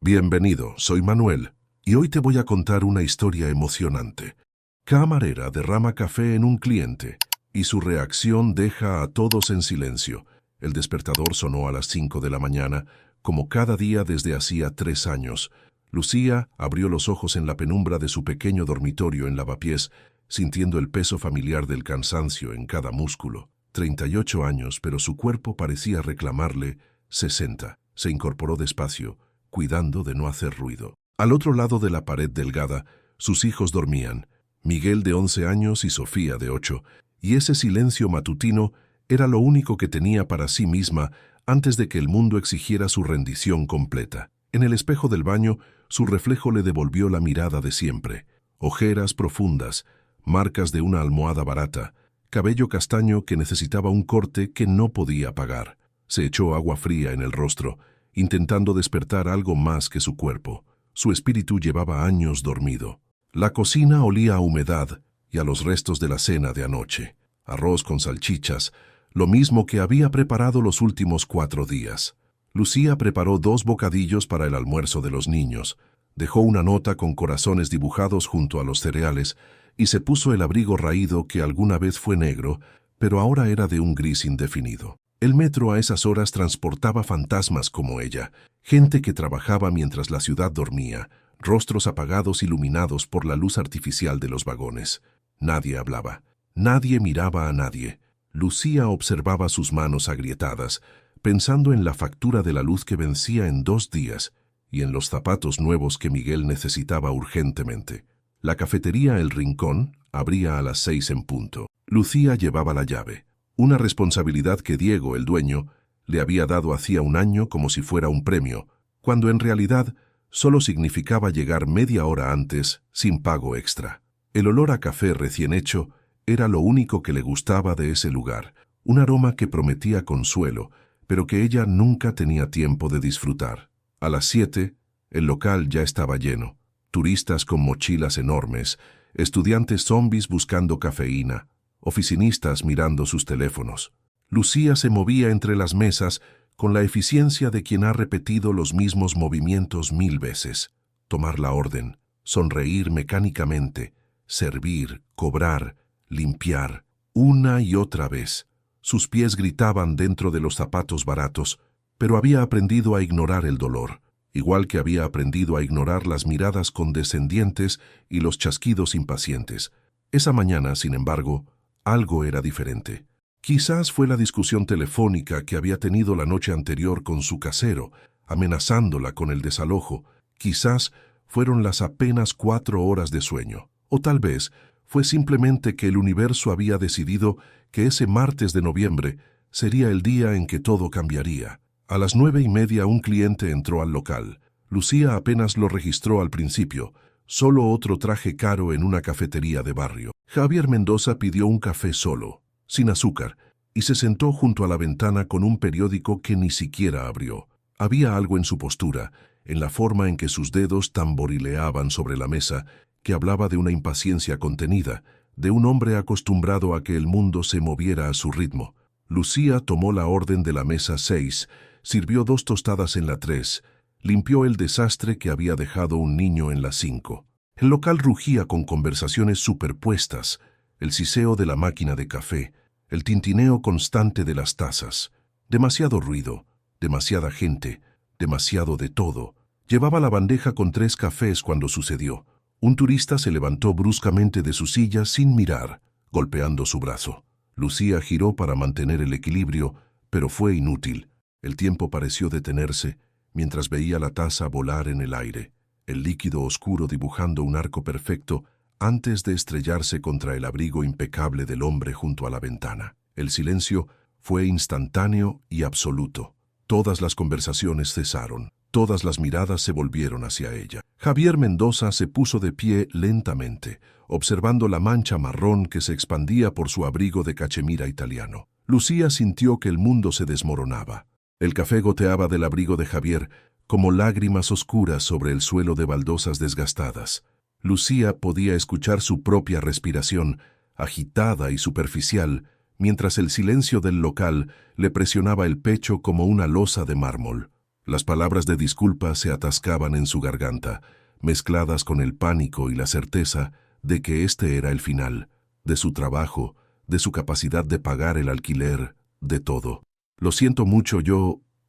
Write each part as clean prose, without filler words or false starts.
Bienvenido, soy Manuel, y hoy te voy a contar una historia emocionante. Camarera derrama café en un cliente, y su reacción deja a todos en silencio. El despertador sonó a las 5 de la mañana, como cada día desde hacía 3 años. Lucía abrió los ojos en la penumbra de su pequeño dormitorio en Lavapiés, sintiendo el peso familiar del cansancio en cada músculo. 38 años, pero su cuerpo parecía reclamarle 60. Se incorporó despacio, cuidando de no hacer ruido. Al otro lado de la pared delgada, sus hijos dormían, Miguel de 11 años y Sofía de 8, y ese silencio matutino era lo único que tenía para sí misma antes de que el mundo exigiera su rendición completa. En el espejo del baño, su reflejo le devolvió la mirada de siempre. Ojeras profundas, marcas de una almohada barata, cabello castaño que necesitaba un corte que no podía pagar. Se echó agua fría en el rostro, intentando despertar algo más que su cuerpo. Su espíritu llevaba años dormido. La cocina olía a humedad y a los restos de la cena de anoche. Arroz con salchichas, lo mismo que había preparado los últimos 4 días. Lucía preparó 2 bocadillos para el almuerzo de los niños, dejó una nota con corazones dibujados junto a los cereales y se puso el abrigo raído que alguna vez fue negro, pero ahora era de un gris indefinido. El metro a esas horas transportaba fantasmas como ella, gente que trabajaba mientras la ciudad dormía, rostros apagados iluminados por la luz artificial de los vagones. Nadie hablaba, nadie miraba a nadie. Lucía observaba sus manos agrietadas, pensando en la factura de la luz que vencía en 2 días y en los zapatos nuevos que Miguel necesitaba urgentemente. La cafetería El Rincón abría a las 6 en punto. Lucía llevaba la llave. Una responsabilidad que Diego, el dueño, le había dado hacía un año como si fuera un premio, cuando en realidad solo significaba llegar media hora antes, sin pago extra. El olor a café recién hecho era lo único que le gustaba de ese lugar, un aroma que prometía consuelo, pero que ella nunca tenía tiempo de disfrutar. A las 7, el local ya estaba lleno, turistas con mochilas enormes, estudiantes zombies buscando cafeína, oficinistas mirando sus teléfonos. Lucía se movía entre las mesas con la eficiencia de quien ha repetido los mismos movimientos 1000 veces. Tomar la orden, sonreír mecánicamente, servir, cobrar, limpiar, una y otra vez. Sus pies gritaban dentro de los zapatos baratos, pero había aprendido a ignorar el dolor, igual que había aprendido a ignorar las miradas condescendientes y los chasquidos impacientes. Esa mañana, sin embargo, algo era diferente. Quizás fue la discusión telefónica que había tenido la noche anterior con su casero, amenazándola con el desalojo. Quizás fueron las apenas 4 horas de sueño. O tal vez fue simplemente que el universo había decidido que ese martes de noviembre sería el día en que todo cambiaría. A las 9:30 un cliente entró al local. Lucía apenas lo registró al principio, solo otro traje caro en una cafetería de barrio. Javier Mendoza pidió un café solo, sin azúcar, y se sentó junto a la ventana con un periódico que ni siquiera abrió. Había algo en su postura, en la forma en que sus dedos tamborileaban sobre la mesa, que hablaba de una impaciencia contenida, de un hombre acostumbrado a que el mundo se moviera a su ritmo. Lucía tomó la orden de la mesa 6, sirvió 2 tostadas en la 3, limpió el desastre que había dejado un niño en la 5. El local rugía con conversaciones superpuestas, el siseo de la máquina de café, el tintineo constante de las tazas. Demasiado ruido, demasiada gente, demasiado de todo. Llevaba la bandeja con 3 cafés cuando sucedió. Un turista se levantó bruscamente de su silla sin mirar, golpeando su brazo. Lucía giró para mantener el equilibrio, pero fue inútil. El tiempo pareció detenerse mientras veía la taza volar en el aire, el líquido oscuro dibujando un arco perfecto antes de estrellarse contra el abrigo impecable del hombre junto a la ventana. El silencio fue instantáneo y absoluto. Todas las conversaciones cesaron. Todas las miradas se volvieron hacia ella. Javier Mendoza se puso de pie lentamente, observando la mancha marrón que se expandía por su abrigo de cachemira italiano. Lucía sintió que el mundo se desmoronaba. El café goteaba del abrigo de Javier como lágrimas oscuras sobre el suelo de baldosas desgastadas. Lucía podía escuchar su propia respiración, agitada y superficial, mientras el silencio del local le presionaba el pecho como una losa de mármol. Las palabras de disculpa se atascaban en su garganta, mezcladas con el pánico y la certeza de que este era el final, de su trabajo, de su capacidad de pagar el alquiler, de todo. Lo siento mucho,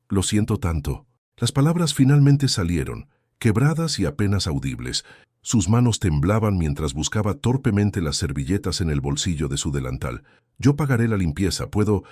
lo siento tanto. Las palabras finalmente salieron, quebradas y apenas audibles. Sus manos temblaban mientras buscaba torpemente las servilletas en el bolsillo de su delantal. Yo pagaré la limpieza, puedo,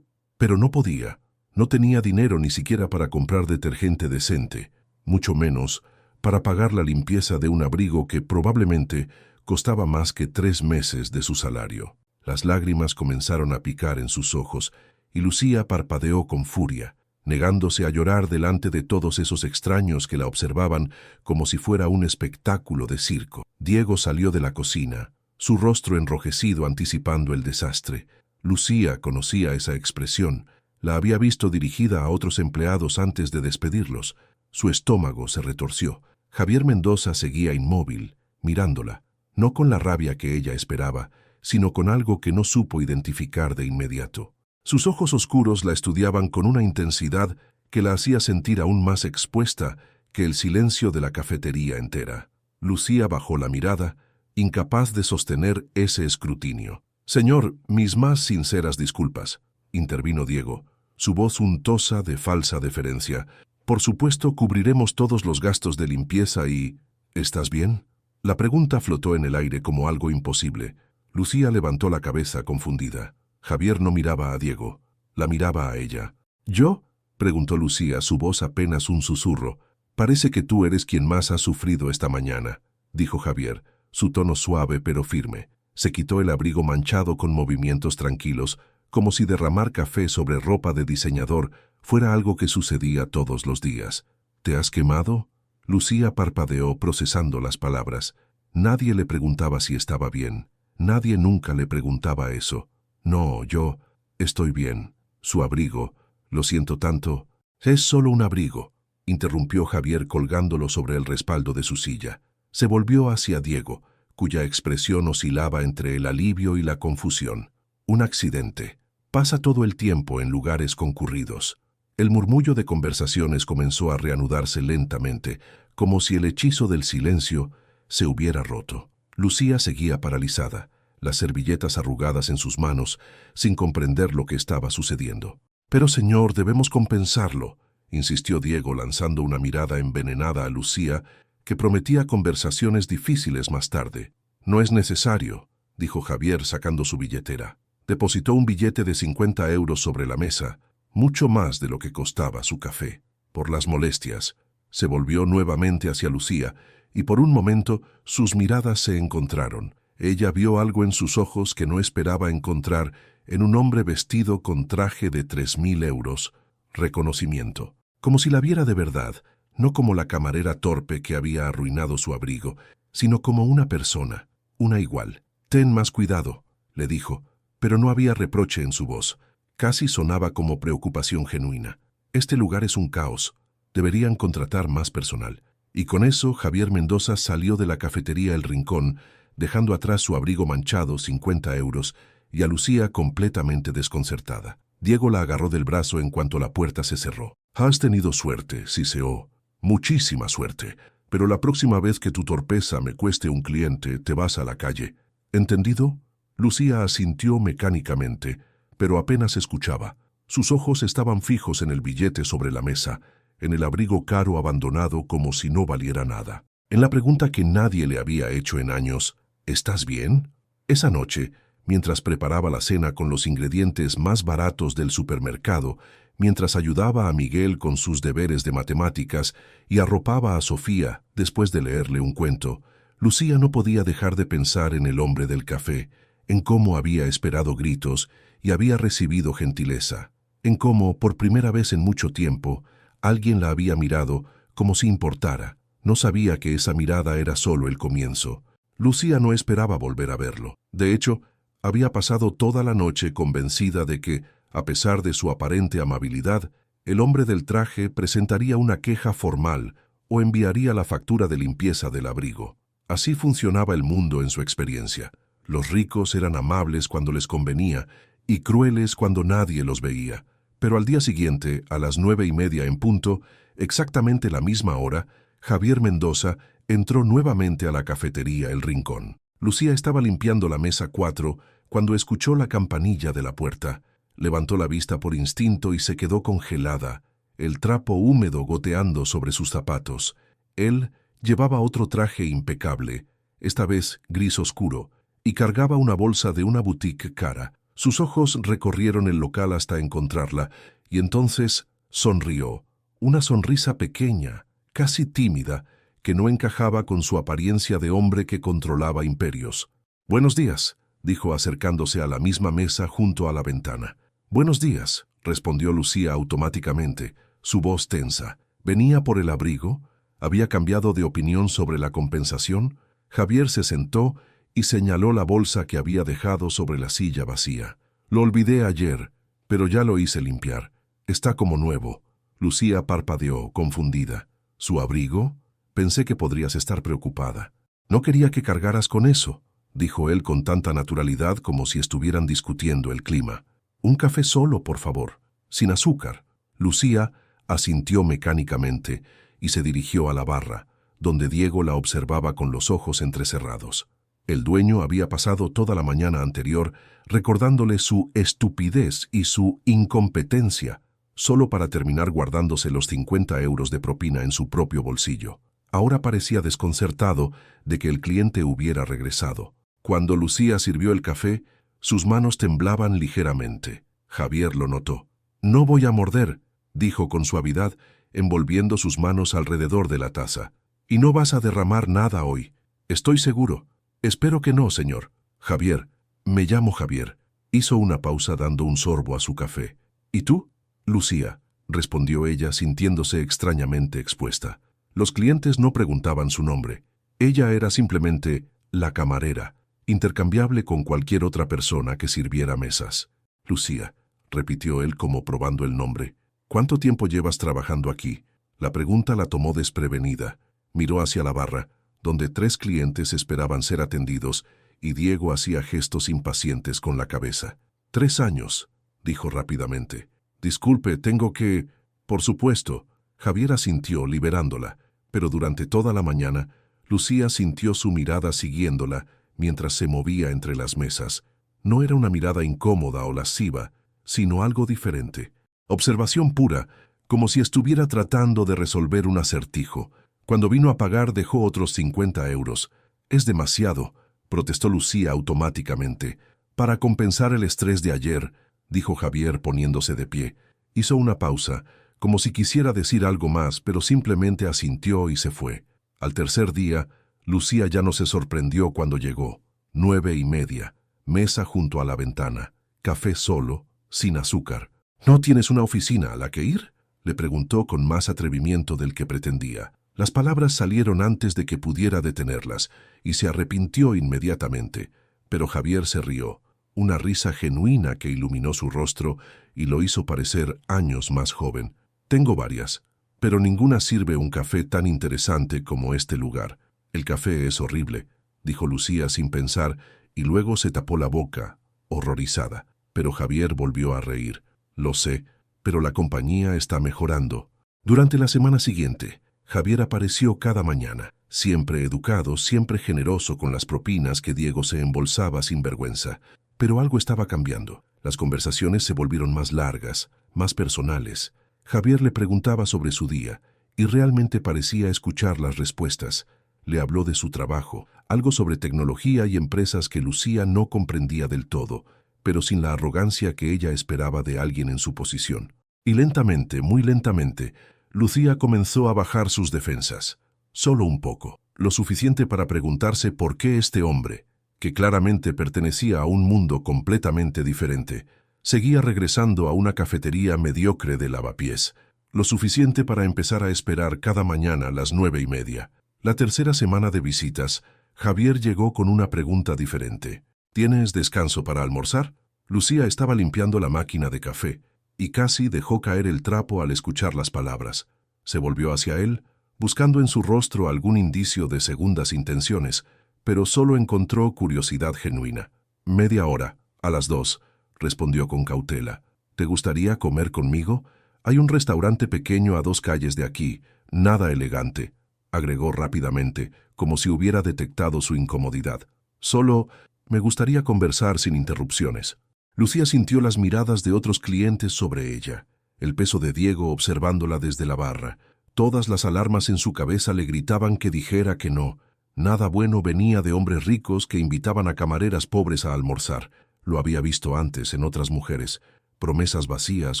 pero no podía. No tenía dinero ni siquiera para comprar detergente decente, mucho menos para pagar la limpieza de un abrigo que probablemente costaba más que 3 meses de su salario. Las lágrimas comenzaron a picar en sus ojos y Lucía parpadeó con furia, negándose a llorar delante de todos esos extraños que la observaban como si fuera un espectáculo de circo. Diego salió de la cocina, su rostro enrojecido anticipando el desastre. Lucía conocía esa expresión, la había visto dirigida a otros empleados antes de despedirlos. Su estómago se retorció. Javier Mendoza seguía inmóvil, mirándola, no con la rabia que ella esperaba, sino con algo que no supo identificar de inmediato. Sus ojos oscuros la estudiaban con una intensidad que la hacía sentir aún más expuesta que el silencio de la cafetería entera. Lucía bajó la mirada, incapaz de sostener ese escrutinio. «Señor, mis más sinceras disculpas», intervino Diego, su voz untosa de falsa deferencia. «Por supuesto, cubriremos todos los gastos de limpieza y... ¿Estás bien?» La pregunta flotó en el aire como algo imposible. Lucía levantó la cabeza confundida. Javier no miraba a Diego, la miraba a ella. «¿Yo?», preguntó Lucía, su voz apenas un susurro. «Parece que tú eres quien más ha sufrido esta mañana», dijo Javier, su tono suave pero firme. Se quitó el abrigo manchado con movimientos tranquilos, como si derramar café sobre ropa de diseñador fuera algo que sucedía todos los días. «¿Te has quemado?». Lucía parpadeó procesando las palabras. Nadie le preguntaba si estaba bien. Nadie nunca le preguntaba eso. «No, yo estoy bien. Su abrigo, lo siento tanto». «Es solo un abrigo», interrumpió Javier colgándolo sobre el respaldo de su silla. Se volvió hacia Diego, cuya expresión oscilaba entre el alivio y la confusión. «Un accidente. Pasa todo el tiempo en lugares concurridos». El murmullo de conversaciones comenzó a reanudarse lentamente, como si el hechizo del silencio se hubiera roto. Lucía seguía paralizada, las servilletas arrugadas en sus manos, sin comprender lo que estaba sucediendo. «Pero señor, debemos compensarlo», insistió Diego lanzando una mirada envenenada a Lucía que prometía conversaciones difíciles más tarde. «No es necesario», dijo Javier sacando su billetera. Depositó un billete de 50 euros sobre la mesa, mucho más de lo que costaba su café. Por las molestias, se volvió nuevamente hacia Lucía y por un momento sus miradas se encontraron. Ella vio algo en sus ojos que no esperaba encontrar en un hombre vestido con traje de 3.000 euros. Reconocimiento. Como si la viera de verdad, no como la camarera torpe que había arruinado su abrigo, sino como una persona, una igual. «Ten más cuidado», le dijo, pero no había reproche en su voz. Casi sonaba como preocupación genuina. «Este lugar es un caos. Deberían contratar más personal». Y con eso Javier Mendoza salió de la cafetería El Rincón, dejando atrás su abrigo manchado, 50 euros, y a Lucía completamente desconcertada. Diego la agarró del brazo en cuanto la puerta se cerró. «Has tenido suerte, Siseo. Muchísima suerte. Pero la próxima vez que tu torpeza me cueste un cliente, te vas a la calle. ¿Entendido?». Lucía asintió mecánicamente, pero apenas escuchaba. Sus ojos estaban fijos en el billete sobre la mesa, en el abrigo caro abandonado como si no valiera nada. En la pregunta que nadie le había hecho en años, «¿Estás bien?». Esa noche, mientras preparaba la cena con los ingredientes más baratos del supermercado, mientras ayudaba a Miguel con sus deberes de matemáticas y arropaba a Sofía después de leerle un cuento, Lucía no podía dejar de pensar en el hombre del café, en cómo había esperado gritos y había recibido gentileza, en cómo, por primera vez en mucho tiempo, alguien la había mirado como si importara. No sabía que esa mirada era solo el comienzo. Lucía no esperaba volver a verlo. De hecho, había pasado toda la noche convencida de que, a pesar de su aparente amabilidad, el hombre del traje presentaría una queja formal o enviaría la factura de limpieza del abrigo. Así funcionaba el mundo en su experiencia. Los ricos eran amables cuando les convenía y crueles cuando nadie los veía. Pero al día siguiente, a las 9:30 en punto, exactamente la misma hora, Javier Mendoza entró nuevamente a la cafetería El Rincón. Lucía estaba limpiando la mesa 4 cuando escuchó la campanilla de la puerta. Levantó la vista por instinto y se quedó congelada, el trapo húmedo goteando sobre sus zapatos. Él llevaba otro traje impecable, esta vez gris oscuro, y cargaba una bolsa de una boutique cara. Sus ojos recorrieron el local hasta encontrarla, y entonces sonrió, una sonrisa pequeña, casi tímida, que no encajaba con su apariencia de hombre que controlaba imperios. «Buenos días», dijo acercándose a la misma mesa junto a la ventana. «Buenos días», respondió Lucía automáticamente, su voz tensa. ¿Venía por el abrigo? ¿Había cambiado de opinión sobre la compensación? Javier se sentó y señaló la bolsa que había dejado sobre la silla vacía. «Lo olvidé ayer, pero ya lo hice limpiar. Está como nuevo». Lucía parpadeó, confundida. «¿Su abrigo? Pensé que podrías estar preocupada». «No quería que cargaras con eso», dijo él con tanta naturalidad como si estuvieran discutiendo el clima. «Un café solo, por favor, sin azúcar». Lucía asintió mecánicamente y se dirigió a la barra, donde Diego la observaba con los ojos entrecerrados. El dueño había pasado toda la mañana anterior recordándole su estupidez y su incompetencia, solo para terminar guardándose los 50 euros de propina en su propio bolsillo. Ahora parecía desconcertado de que el cliente hubiera regresado. Cuando Lucía sirvió el café, sus manos temblaban ligeramente. Javier lo notó. «No voy a morder», dijo con suavidad, envolviendo sus manos alrededor de la taza. «Y no vas a derramar nada hoy. Estoy seguro». «Espero que no, señor». «Javier, me llamo Javier». Hizo una pausa dando un sorbo a su café. «¿Y tú?» «Lucía», respondió ella sintiéndose extrañamente expuesta. Los clientes no preguntaban su nombre. Ella era simplemente la camarera, intercambiable con cualquier otra persona que sirviera mesas. «Lucía», repitió él como probando el nombre. «¿Cuánto tiempo llevas trabajando aquí?» La pregunta la tomó desprevenida. Miró hacia la barra, donde 3 clientes esperaban ser atendidos, y Diego hacía gestos impacientes con la cabeza. «3 años», dijo rápidamente. «Disculpe, tengo que...» «Por supuesto». Javier asintió, liberándola, pero durante toda la mañana, Lucía sintió su mirada siguiéndola mientras se movía entre las mesas. No era una mirada incómoda o lasciva, sino algo diferente. Observación pura, como si estuviera tratando de resolver un acertijo. Cuando vino a pagar dejó otros 50 euros. «Es demasiado», protestó Lucía automáticamente. «Para compensar el estrés de ayer», dijo Javier poniéndose de pie. Hizo una pausa, como si quisiera decir algo más, pero simplemente asintió y se fue. Al tercer día, Lucía ya no se sorprendió cuando llegó. 9:30, mesa junto a la ventana, café solo, sin azúcar. «¿No tienes una oficina a la que ir?», le preguntó con más atrevimiento del que pretendía. Las palabras salieron antes de que pudiera detenerlas, y se arrepintió inmediatamente. Pero Javier se rió, una risa genuina que iluminó su rostro y lo hizo parecer años más joven. «Tengo varias, pero ninguna sirve un café tan interesante como este lugar». «El café es horrible», dijo Lucía sin pensar, y luego se tapó la boca, horrorizada. Pero Javier volvió a reír. «Lo sé, pero la compañía está mejorando». Durante la semana siguiente, Javier apareció cada mañana, siempre educado, siempre generoso con las propinas que Diego se embolsaba sin vergüenza. Pero algo estaba cambiando. Las conversaciones se volvieron más largas, más personales. Javier le preguntaba sobre su día, y realmente parecía escuchar las respuestas. Le habló de su trabajo, algo sobre tecnología y empresas que Lucía no comprendía del todo, pero sin la arrogancia que ella esperaba de alguien en su posición. Y lentamente, muy lentamente, Lucía comenzó a bajar sus defensas. Solo un poco, lo suficiente para preguntarse por qué este hombre, que claramente pertenecía a un mundo completamente diferente, seguía regresando a una cafetería mediocre de lavapiés, lo suficiente para empezar a esperar cada mañana a las 9:30. La tercera semana de visitas, Javier llegó con una pregunta diferente. «¿Tienes descanso para almorzar?» Lucía estaba limpiando la máquina de café, y casi dejó caer el trapo al escuchar las palabras. Se volvió hacia él, buscando en su rostro algún indicio de segundas intenciones, pero solo encontró curiosidad genuina. «Media hora, a las 2», respondió con cautela. ¿Te gustaría comer conmigo? Hay un restaurante pequeño a 2 calles de aquí, nada elegante, agregó rápidamente, como si hubiera detectado su incomodidad. Solo me gustaría conversar sin interrupciones. Lucía sintió las miradas de otros clientes sobre ella, el peso de Diego observándola desde la barra. Todas las alarmas en su cabeza le gritaban que dijera que no. Nada bueno venía de hombres ricos que invitaban a camareras pobres a almorzar. Lo había visto antes en otras mujeres. Promesas vacías,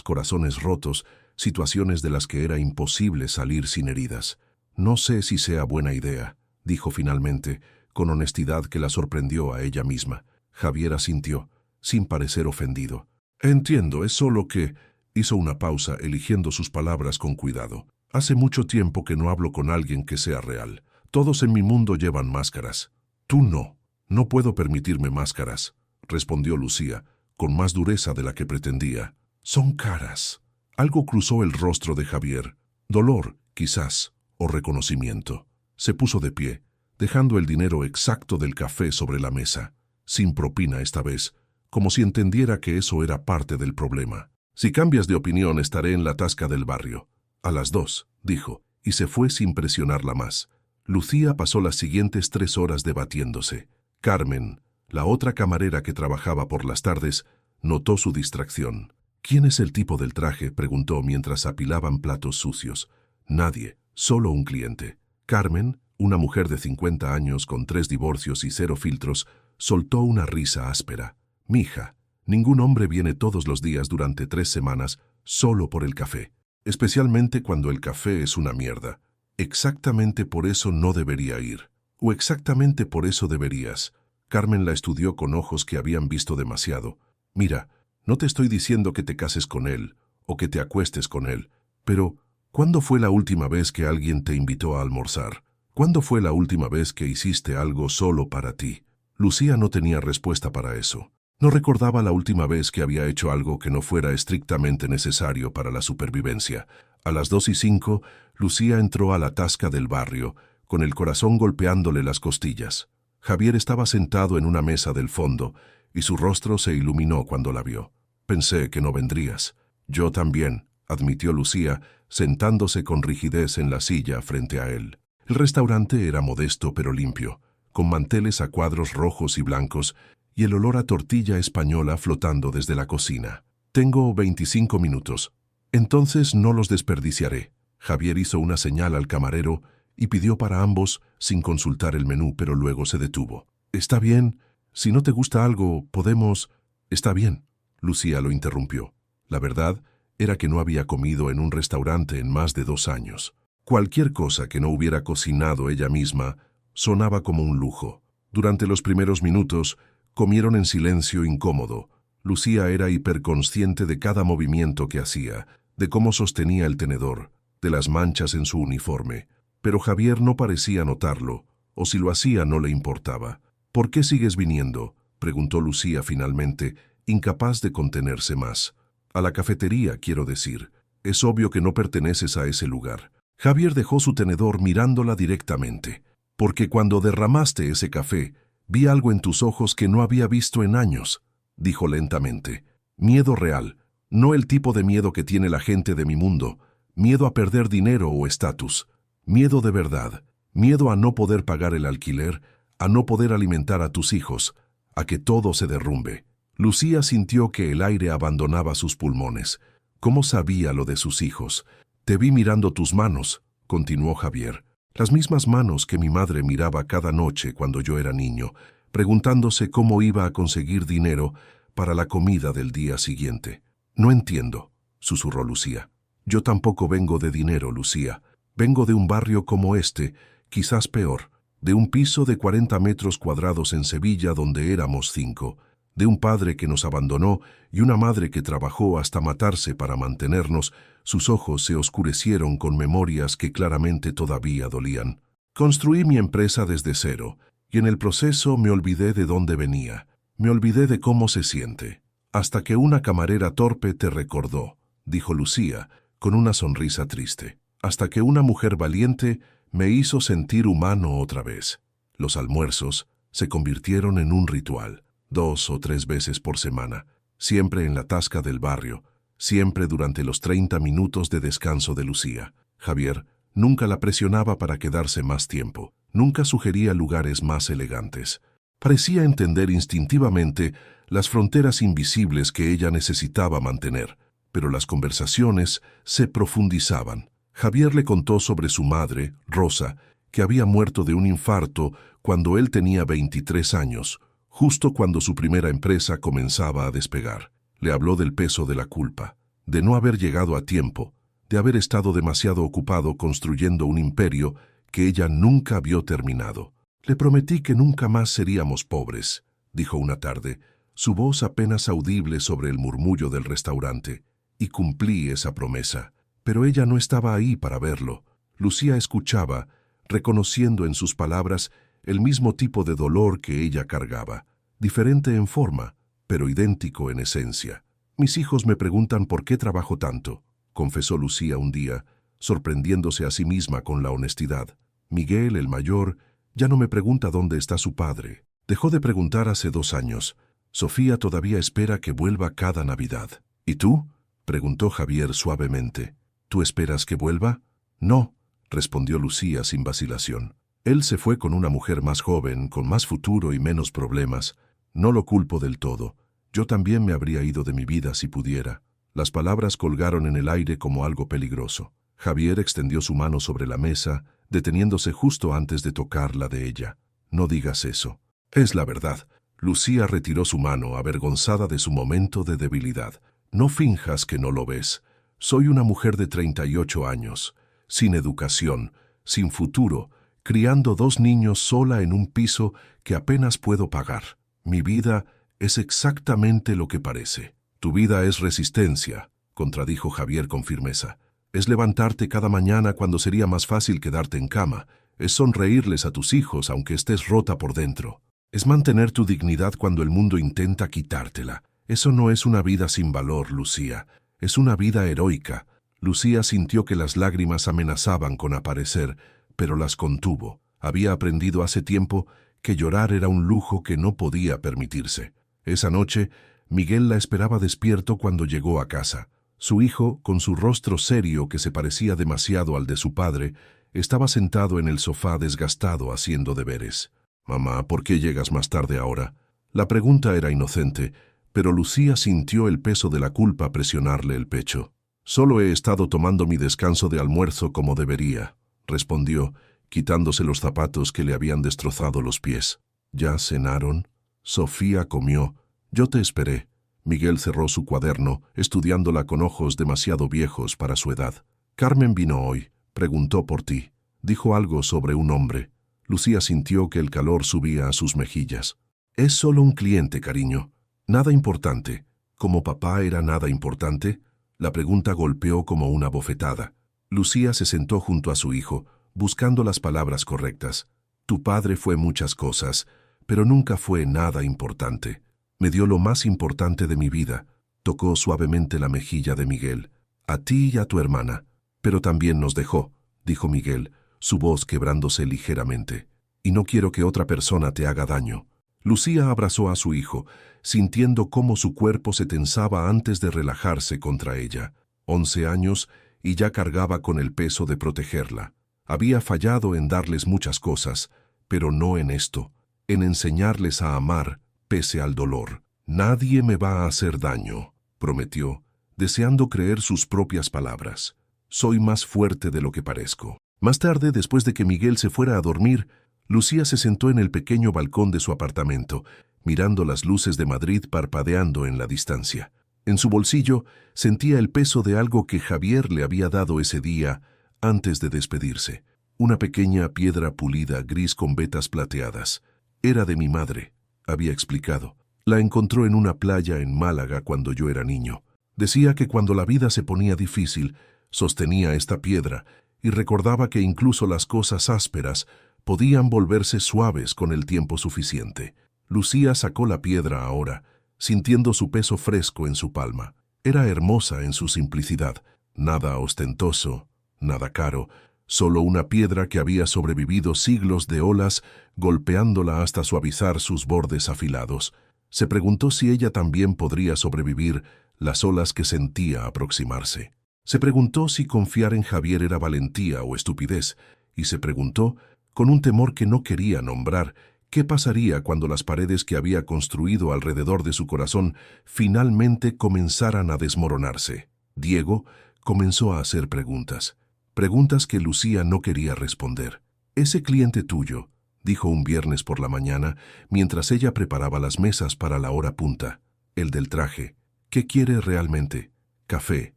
corazones rotos, situaciones de las que era imposible salir sin heridas. No sé si sea buena idea, dijo finalmente, con honestidad que la sorprendió a ella misma. Javier asintió, sin parecer ofendido. Entiendo, es solo que... Hizo una pausa, eligiendo sus palabras con cuidado. Hace mucho tiempo que no hablo con alguien que sea real. Todos en mi mundo llevan máscaras. Tú no. No puedo permitirme máscaras, respondió Lucía, con más dureza de la que pretendía. Son caras. Algo cruzó el rostro de Javier. Dolor, quizás, o reconocimiento. Se puso de pie, dejando el dinero exacto del café sobre la mesa, sin propina esta vez, como si entendiera que eso era parte del problema. Si cambias de opinión, estaré en la tasca del barrio. A las 2, dijo, y se fue sin presionarla más. Lucía pasó las siguientes 3 horas debatiéndose. Carmen, la otra camarera que trabajaba por las tardes, notó su distracción. ¿Quién es el tipo del traje?, preguntó mientras apilaban platos sucios. Nadie, solo un cliente. Carmen, una mujer de 50 años con 3 divorcios y 0 filtros, soltó una risa áspera. Mija, ningún hombre viene todos los días durante 3 semanas solo por el café, especialmente cuando el café es una mierda. Exactamente por eso no debería ir. O exactamente por eso deberías. Carmen la estudió con ojos que habían visto demasiado. Mira, no te estoy diciendo que te cases con él o que te acuestes con él, pero ¿cuándo fue la última vez que alguien te invitó a almorzar? ¿Cuándo fue la última vez que hiciste algo solo para ti? Lucía no tenía respuesta para eso. No recordaba la última vez que había hecho algo que no fuera estrictamente necesario para la supervivencia. A las 2:05, Lucía entró a la tasca del barrio, con el corazón golpeándole las costillas. Javier estaba sentado en una mesa del fondo, y su rostro se iluminó cuando la vio. Pensé que no vendrías. Yo también, admitió Lucía, sentándose con rigidez en la silla frente a él. El restaurante era modesto pero limpio, con manteles a cuadros rojos y blancos, y el olor a tortilla española flotando desde la cocina. Tengo 25 minutos. Entonces no los desperdiciaré. Javier hizo una señal al camarero y pidió para ambos sin consultar el menú, pero luego se detuvo. Está bien. Si no te gusta algo, podemos... Está bien. Lucía lo interrumpió. La verdad era que no había comido en un restaurante en más de 2 años. Cualquier cosa que no hubiera cocinado ella misma sonaba como un lujo. Durante los primeros minutos, comieron en silencio incómodo. Lucía era hiperconsciente de cada movimiento que hacía, de cómo sostenía el tenedor, de las manchas en su uniforme. Pero Javier no parecía notarlo, o si lo hacía no le importaba. ¿Por qué sigues viniendo?, preguntó Lucía finalmente, incapaz de contenerse más. A la cafetería, quiero decir. Es obvio que no perteneces a ese lugar. Javier dejó su tenedor mirándola directamente. Porque cuando derramaste ese café, vi algo en tus ojos que no había visto en años, dijo lentamente. Miedo real, no el tipo de miedo que tiene la gente de mi mundo. Miedo a perder dinero o estatus. Miedo de verdad. Miedo a no poder pagar el alquiler, a no poder alimentar a tus hijos, a que todo se derrumbe. Lucía sintió que el aire abandonaba sus pulmones. ¿Cómo sabía lo de sus hijos? Te vi mirando tus manos, continuó Javier. Las mismas manos que mi madre miraba cada noche cuando yo era niño, preguntándose cómo iba a conseguir dinero para la comida del día siguiente. No entiendo, susurró Lucía. Yo tampoco vengo de dinero, Lucía. Vengo de un barrio como este, quizás peor, de un piso de 40 metros cuadrados en Sevilla donde éramos 5, de un padre que nos abandonó y una madre que trabajó hasta matarse para mantenernos. Sus ojos se oscurecieron con memorias que claramente todavía dolían. Construí mi empresa desde cero, y en el proceso me olvidé de dónde venía, me olvidé de cómo se siente. Hasta que una camarera torpe te recordó, dijo Lucía, con una sonrisa triste. Hasta que una mujer valiente me hizo sentir humano otra vez. Los almuerzos se convirtieron en un ritual, 2 o 3 veces por semana, siempre en la tasca del barrio, siempre durante los 30 minutos de descanso de Lucía. Javier nunca la presionaba para quedarse más tiempo, nunca sugería lugares más elegantes. Parecía entender instintivamente las fronteras invisibles que ella necesitaba mantener, pero las conversaciones se profundizaban. Javier le contó sobre su madre, Rosa, que había muerto de un infarto cuando él tenía 23 años, justo cuando su primera empresa comenzaba a despegar. Le habló del peso de la culpa, de no haber llegado a tiempo, de haber estado demasiado ocupado construyendo un imperio que ella nunca vio terminado. «Le prometí que nunca más seríamos pobres», dijo una tarde, su voz apenas audible sobre el murmullo del restaurante, y cumplí esa promesa. Pero ella no estaba ahí para verlo. Lucía escuchaba, reconociendo en sus palabras el mismo tipo de dolor que ella cargaba, diferente en forma, pero idéntico en esencia. «Mis hijos me preguntan por qué trabajo tanto», confesó Lucía un día, sorprendiéndose a sí misma con la honestidad. «Miguel, el mayor, ya no me pregunta dónde está su padre. Dejó de preguntar hace 2 años. Sofía todavía espera que vuelva cada Navidad». «¿Y tú?», preguntó Javier suavemente. «¿Tú esperas que vuelva?». «No», respondió Lucía sin vacilación. «Él se fue con una mujer más joven, con más futuro y menos problemas. No lo culpo del todo. Yo también me habría ido de mi vida si pudiera». Las palabras colgaron en el aire como algo peligroso. Javier extendió su mano sobre la mesa, deteniéndose justo antes de tocar la de ella. «No digas eso. Es la verdad». Lucía retiró su mano, avergonzada de su momento de debilidad. «No finjas que no lo ves. Soy una mujer de 38 años, sin educación, sin futuro, criando 2 niños sola en un piso que apenas puedo pagar. Mi vida es exactamente lo que parece». «Tu vida es resistencia», contradijo Javier con firmeza. «Es levantarte cada mañana cuando sería más fácil quedarte en cama. Es sonreírles a tus hijos aunque estés rota por dentro. Es mantener tu dignidad cuando el mundo intenta quitártela. Eso no es una vida sin valor, Lucía. Es una vida heroica». Lucía sintió que las lágrimas amenazaban con aparecer, pero las contuvo. Había aprendido hace tiempo que llorar era un lujo que no podía permitirse. Esa noche, Miguel la esperaba despierto cuando llegó a casa. Su hijo, con su rostro serio que se parecía demasiado al de su padre, estaba sentado en el sofá desgastado haciendo deberes. «Mamá, ¿por qué llegas más tarde ahora?». La pregunta era inocente, pero Lucía sintió el peso de la culpa presionarle el pecho. «Solo he estado tomando mi descanso de almuerzo como debería», respondió, quitándose los zapatos que le habían destrozado los pies. «¿Ya cenaron?». «Sofía comió. Yo te esperé». Miguel cerró su cuaderno, estudiándola con ojos demasiado viejos para su edad. «Carmen vino hoy. Preguntó por ti. Dijo algo sobre un hombre». Lucía sintió que el calor subía a sus mejillas. «Es solo un cliente, cariño. Nada importante». ¿Como papá era nada importante? La pregunta golpeó como una bofetada. Lucía se sentó junto a su hijo, buscando las palabras correctas. «Tu padre fue muchas cosas, pero nunca fue nada importante. Me dio lo más importante de mi vida». Tocó suavemente la mejilla de Miguel. «A ti y a tu hermana. Pero también nos dejó», dijo Miguel, su voz quebrándose ligeramente. «Y no quiero que otra persona te haga daño». Lucía abrazó a su hijo, sintiendo cómo su cuerpo se tensaba antes de relajarse contra ella. 11 años y ya cargaba con el peso de protegerla. Había fallado en darles muchas cosas, pero no en esto, en enseñarles a amar pese al dolor. «Nadie me va a hacer daño», prometió, deseando creer sus propias palabras. «Soy más fuerte de lo que parezco». Más tarde, después de que Miguel se fuera a dormir, Lucía se sentó en el pequeño balcón de su apartamento, mirando las luces de Madrid parpadeando en la distancia. En su bolsillo sentía el peso de algo que Javier le había dado ese día antes de despedirse. Una pequeña piedra pulida gris con vetas plateadas. «Era de mi madre», había explicado. «La encontró en una playa en Málaga cuando yo era niño. Decía que cuando la vida se ponía difícil, sostenía esta piedra y recordaba que incluso las cosas ásperas podían volverse suaves con el tiempo suficiente». Lucía sacó la piedra ahora, sintiendo su peso fresco en su palma. Era hermosa en su simplicidad, nada ostentoso, nada caro, solo una piedra que había sobrevivido siglos de olas golpeándola hasta suavizar sus bordes afilados. Se preguntó si ella también podría sobrevivir las olas que sentía aproximarse. Se preguntó si confiar en Javier era valentía o estupidez, y se preguntó, con un temor que no quería nombrar, qué pasaría cuando las paredes que había construido alrededor de su corazón finalmente comenzaran a desmoronarse. Diego comenzó a hacer preguntas, preguntas que Lucía no quería responder. «Ese cliente tuyo», dijo un viernes por la mañana, mientras ella preparaba las mesas para la hora punta. «El del traje. ¿Qué quiere realmente?» «Café»,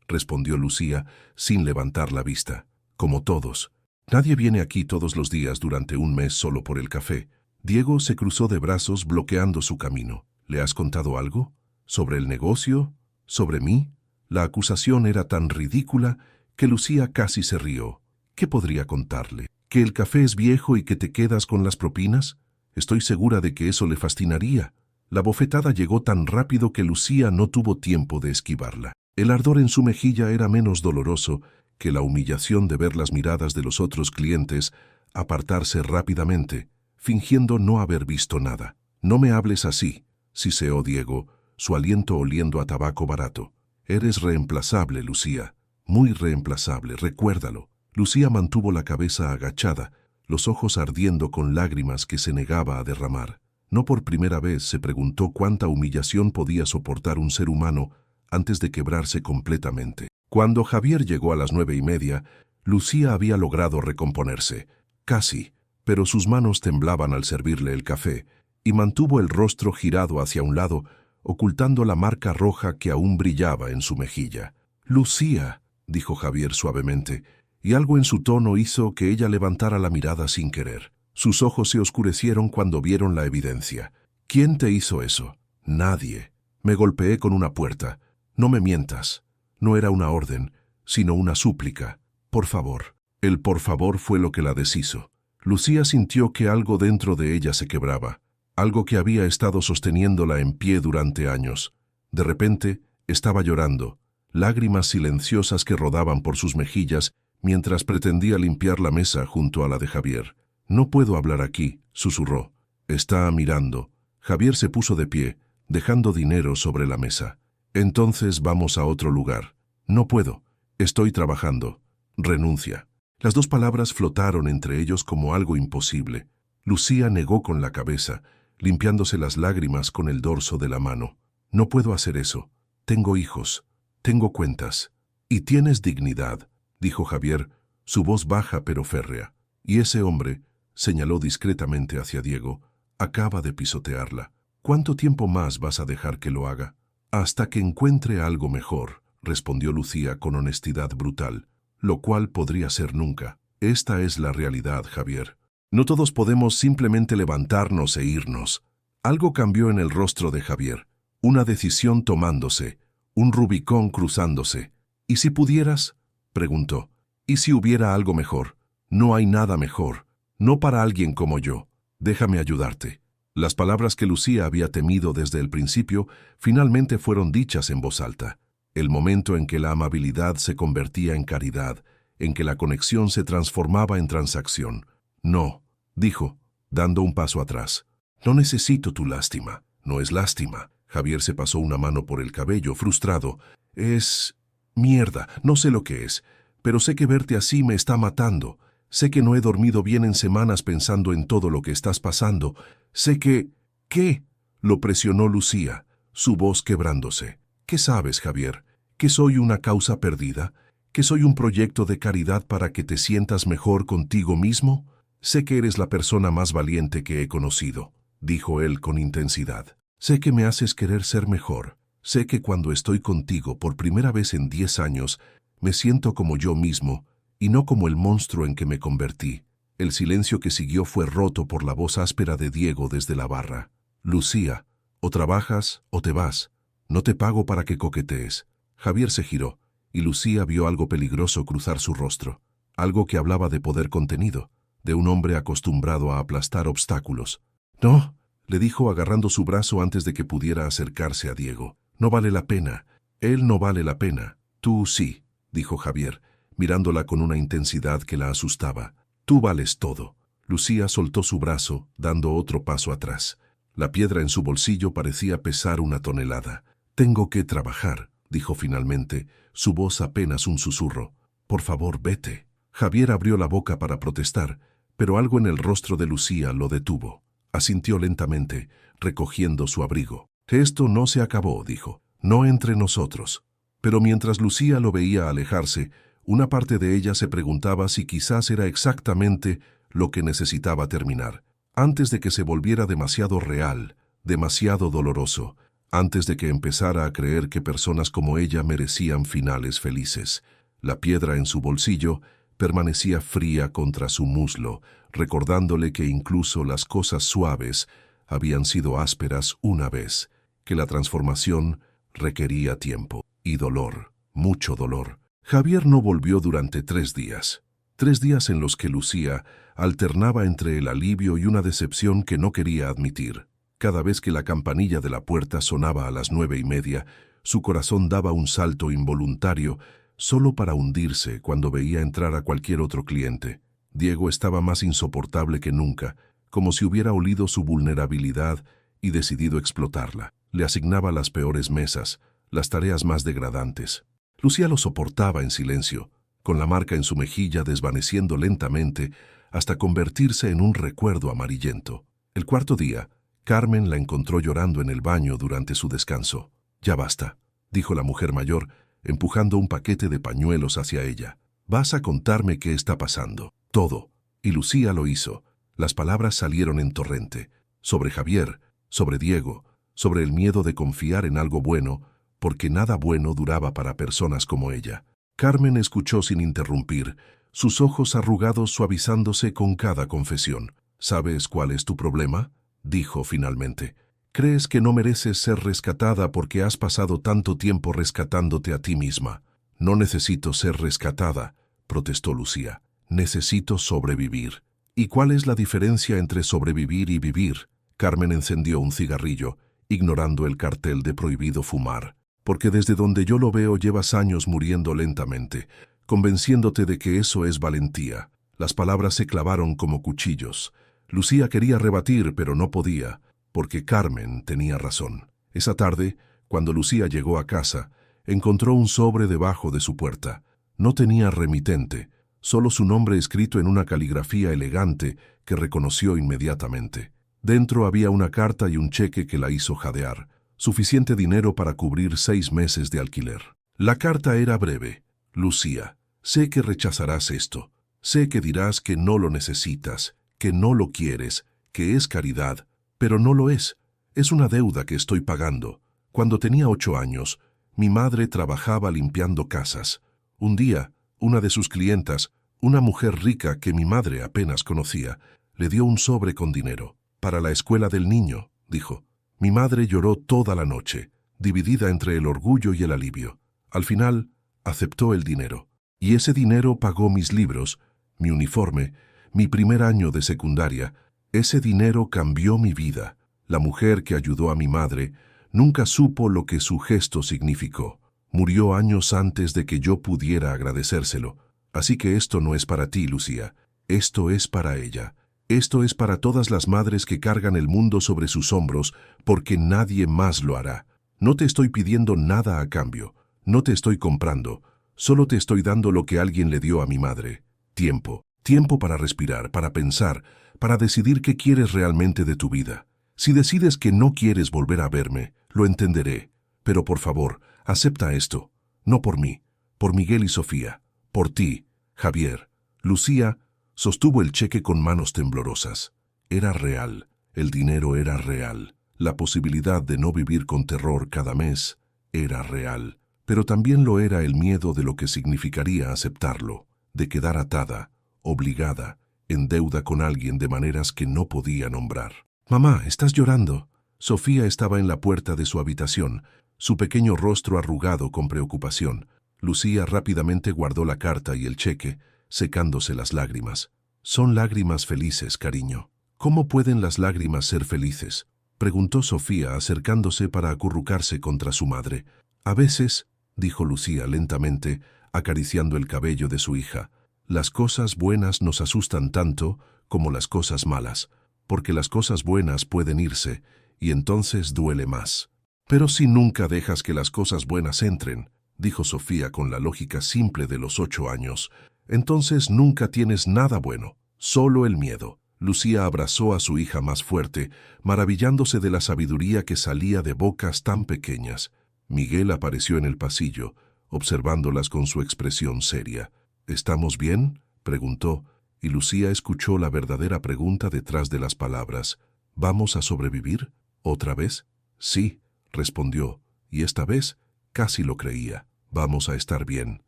respondió Lucía, sin levantar la vista. «Como todos. Nadie viene aquí todos los días durante un mes solo por el café». Diego se cruzó de brazos bloqueando su camino. «¿Le has contado algo? ¿Sobre el negocio? ¿Sobre mí?» La acusación era tan ridícula que Lucía casi se rió. ¿Qué podría contarle? ¿Que el café es viejo y que te quedas con las propinas? Estoy segura de que eso le fascinaría. La bofetada llegó tan rápido que Lucía no tuvo tiempo de esquivarla. El ardor en su mejilla era menos doloroso que la humillación de ver las miradas de los otros clientes apartarse rápidamente, fingiendo no haber visto nada. «No me hables así», siseó Diego, su aliento oliendo a tabaco barato. «Eres reemplazable, Lucía. Muy reemplazable, recuérdalo». Lucía mantuvo la cabeza agachada, los ojos ardiendo con lágrimas que se negaba a derramar. No por primera vez se preguntó cuánta humillación podía soportar un ser humano antes de quebrarse completamente. Cuando Javier llegó a las 9:30, Lucía había logrado recomponerse. Casi, pero sus manos temblaban al servirle el café, y mantuvo el rostro girado hacia un lado, ocultando la marca roja que aún brillaba en su mejilla. «Lucía», dijo Javier suavemente, y algo en su tono hizo que ella levantara la mirada sin querer. Sus ojos se oscurecieron cuando vieron la evidencia. «¿Quién te hizo eso?» «Nadie. Me golpeé con una puerta. No me mientas. No era una orden, sino una súplica. Por favor». El por favor fue lo que la deshizo. Lucía sintió que algo dentro de ella se quebraba, algo que había estado sosteniéndola en pie durante años. De repente, estaba llorando, lágrimas silenciosas que rodaban por sus mejillas mientras pretendía limpiar la mesa junto a la de Javier. «No puedo hablar aquí», susurró. «Está mirando». Javier se puso de pie, dejando dinero sobre la mesa. «Entonces vamos a otro lugar». «No puedo. Estoy trabajando». «Renuncia». Las dos palabras flotaron entre ellos como algo imposible. Lucía negó con la cabeza, limpiándose las lágrimas con el dorso de la mano. «No puedo hacer eso. Tengo hijos. Tengo cuentas». «Y tienes dignidad», dijo Javier, su voz baja pero férrea. «Y ese hombre», señaló discretamente hacia Diego, «acaba de pisotearla. ¿Cuánto tiempo más vas a dejar que lo haga?» «Hasta que encuentre algo mejor», respondió Lucía con honestidad brutal. «Lo cual podría ser nunca. Esta es la realidad, Javier. No todos podemos simplemente levantarnos e irnos». Algo cambió en el rostro de Javier. Una decisión tomándose, un Rubicón cruzándose. «¿Y si pudieras?», preguntó. «¿Y si hubiera algo mejor?» «No hay nada mejor. No para alguien como yo. Déjame ayudarte». Las palabras que Lucía había temido desde el principio finalmente fueron dichas en voz alta. El momento en que la amabilidad se convertía en caridad, en que la conexión se transformaba en transacción. «No», dijo, dando un paso atrás. «No necesito tu lástima. No es lástima». Javier se pasó una mano por el cabello, frustrado. «Es... mierda, no sé lo que es, pero sé que verte así me está matando. Sé que no he dormido bien en semanas pensando en todo lo que estás pasando. Sé que... ¿Qué?», lo presionó Lucía, su voz quebrándose. «¿Qué sabes, Javier? ¿Que soy una causa perdida? ¿Que soy un proyecto de caridad para que te sientas mejor contigo mismo? Sé que eres la persona más valiente que he conocido», dijo él con intensidad. «Sé que me haces querer ser mejor. Sé que cuando estoy contigo por primera vez en 10 años, me siento como yo mismo y no como el monstruo en que me convertí». El silencio que siguió fue roto por la voz áspera de Diego desde la barra. «Lucía, o trabajas o te vas. No te pago para que coquetees». Javier se giró, y Lucía vio algo peligroso cruzar su rostro. Algo que hablaba de poder contenido, de un hombre acostumbrado a aplastar obstáculos. «No», le dijo agarrando su brazo antes de que pudiera acercarse a Diego. «No vale la pena. Él no vale la pena. Tú sí», dijo Javier, mirándola con una intensidad que la asustaba. «Tú vales todo». Lucía soltó su brazo, dando otro paso atrás. La piedra en su bolsillo parecía pesar 1 tonelada. Tengo que trabajar, dijo finalmente, su voz apenas un susurro. Por favor, vete. Javier abrió la boca para protestar, pero algo en el rostro de Lucía lo detuvo. Asintió lentamente, recogiendo su abrigo. Esto no se acabó, dijo. No entre nosotros. Pero mientras Lucía lo veía alejarse, una parte de ella se preguntaba si quizás era exactamente lo que necesitaba terminar, antes de que se volviera demasiado real, demasiado doloroso, antes de que empezara a creer que personas como ella merecían finales felices. La piedra en su bolsillo permanecía fría contra su muslo, recordándole que incluso las cosas suaves habían sido ásperas una vez, que la transformación requería tiempo y dolor, mucho dolor. Javier no volvió durante 3 días. 3 días en los que Lucía alternaba entre el alivio y una decepción que no quería admitir. Cada vez que la campanilla de la puerta sonaba a las 9:30, su corazón daba un salto involuntario, solo para hundirse cuando veía entrar a cualquier otro cliente. Diego estaba más insoportable que nunca, como si hubiera olido su vulnerabilidad y decidido explotarla. Le asignaba las peores mesas, las tareas más degradantes. Lucía lo soportaba en silencio, con la marca en su mejilla desvaneciendo lentamente hasta convertirse en un recuerdo amarillento. El 4.º día, Carmen la encontró llorando en el baño durante su descanso. «Ya basta», dijo la mujer mayor, empujando un paquete de pañuelos hacia ella. «Vas a contarme qué está pasando. Todo». Y Lucía lo hizo. Las palabras salieron en torrente. Sobre Javier, sobre Diego, sobre el miedo de confiar en algo bueno, porque nada bueno duraba para personas como ella. Carmen escuchó sin interrumpir, sus ojos arrugados suavizándose con cada confesión. «¿Sabes cuál es tu problema?», dijo finalmente. «Crees que no mereces ser rescatada porque has pasado tanto tiempo rescatándote a ti misma». «No necesito ser rescatada», protestó Lucía. «Necesito sobrevivir». «¿Y cuál es la diferencia entre sobrevivir y vivir?». Carmen encendió un cigarrillo, ignorando el cartel de prohibido fumar. «Porque desde donde yo lo veo llevas años muriendo lentamente, convenciéndote de que eso es valentía». Las palabras se clavaron como cuchillos. Lucía quería rebatir, pero no podía, porque Carmen tenía razón. Esa tarde, cuando Lucía llegó a casa, encontró un sobre debajo de su puerta. No tenía remitente, solo su nombre escrito en una caligrafía elegante que reconoció inmediatamente. Dentro había una carta y un cheque que la hizo jadear, suficiente dinero para cubrir 6 meses de alquiler. La carta era breve. «Lucía, sé que rechazarás esto. Sé que dirás que no lo necesitas, que no lo quieres, que es caridad, pero no lo es. Es una deuda que estoy pagando. Cuando tenía 8 años, mi madre trabajaba limpiando casas. Un día, una de sus clientas, una mujer rica que mi madre apenas conocía, le dio un sobre con dinero. «Para la escuela del niño», dijo. Mi madre lloró toda la noche, dividida entre el orgullo y el alivio. Al final, aceptó el dinero. Y ese dinero pagó mis libros, mi uniforme, mi primer año de secundaria. Ese dinero cambió mi vida. La mujer que ayudó a mi madre nunca supo lo que su gesto significó. Murió años antes de que yo pudiera agradecérselo. Así que esto no es para ti, Lucía. Esto es para ella. Esto es para todas las madres que cargan el mundo sobre sus hombros, porque nadie más lo hará. No te estoy pidiendo nada a cambio. No te estoy comprando. Solo te estoy dando lo que alguien le dio a mi madre. Tiempo. Tiempo para respirar, para pensar, para decidir qué quieres realmente de tu vida. Si decides que no quieres volver a verme, lo entenderé. Pero por favor, acepta esto. No por mí, por Miguel y Sofía. Por ti, Javier. Lucía sostuvo el cheque con manos temblorosas. Era real. El dinero era real. La posibilidad de no vivir con terror cada mes era real. Pero también lo era el miedo de lo que significaría aceptarlo, de quedar atada, obligada, en deuda con alguien de maneras que no podía nombrar. «Mamá, ¿estás llorando?». Sofía estaba en la puerta de su habitación, su pequeño rostro arrugado con preocupación. Lucía rápidamente guardó la carta y el cheque, secándose las lágrimas. «Son lágrimas felices, cariño». «¿Cómo pueden las lágrimas ser felices?», preguntó Sofía, acercándose para acurrucarse contra su madre. «A veces», dijo Lucía lentamente, acariciando el cabello de su hija, «las cosas buenas nos asustan tanto como las cosas malas, porque las cosas buenas pueden irse, y entonces duele más». Pero si nunca dejas que las cosas buenas entren, dijo Sofía con la lógica simple de los 8 años, entonces nunca tienes nada bueno, solo el miedo. Lucía abrazó a su hija más fuerte, maravillándose de la sabiduría que salía de bocas tan pequeñas. Miguel apareció en el pasillo, observándolas con su expresión seria. ¿Estamos bien?, preguntó, y Lucía escuchó la verdadera pregunta detrás de las palabras. ¿Vamos a sobrevivir? ¿Otra vez? Sí, respondió, y esta vez casi lo creía. Vamos a estar bien.